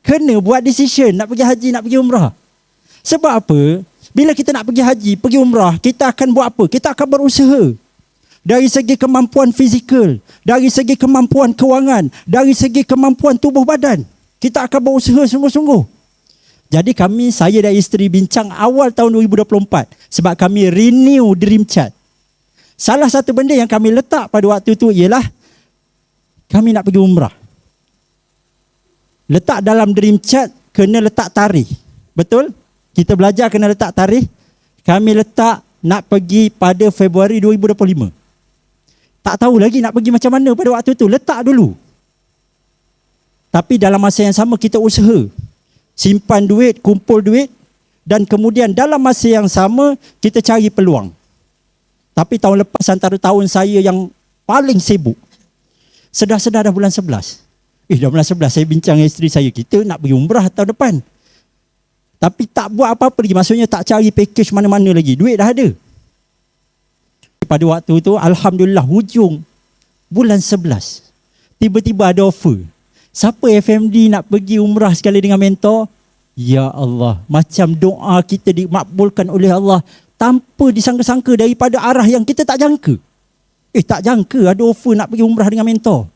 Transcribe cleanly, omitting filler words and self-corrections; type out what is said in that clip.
Kena buat decision nak pergi haji, nak pergi umrah. Sebab apa? Bila kita nak pergi haji, pergi umrah, kita akan buat apa? Kita akan berusaha. Dari segi kemampuan fizikal, dari segi kemampuan kewangan, dari segi kemampuan tubuh badan. Kita akan berusaha sungguh-sungguh. Jadi saya dan isteri bincang awal tahun 2024. Sebab kami renew Dream Chat. Salah satu benda yang kami letak pada waktu itu ialah kami nak pergi umrah. Letak dalam Dream Chat, kena letak tarikh. Betul? Kita belajar kena letak tarikh. Kami letak nak pergi pada Februari 2025. Tak tahu lagi nak pergi macam mana pada waktu itu. Letak dulu. Tapi dalam masa yang sama kita usaha. Simpan duit, kumpul duit. Dan kemudian dalam masa yang sama kita cari peluang. Tapi tahun lepas antara tahun saya yang paling sibuk. Sedar-sedar dah bulan 11. Dah bulan 11 saya bincang dengan isteri saya. Kita nak pergi umrah tahun depan. Tapi tak buat apa-apa lagi. Maksudnya tak cari package mana-mana lagi. Duit dah ada. Pada waktu itu, alhamdulillah, hujung bulan 11. Tiba-tiba ada offer. Siapa FMD nak pergi umrah sekali dengan mentor? Ya Allah. Macam doa kita dimakbulkan oleh Allah. Tanpa disangka-sangka daripada arah yang kita tak jangka. Tak jangka ada offer nak pergi umrah dengan mentor.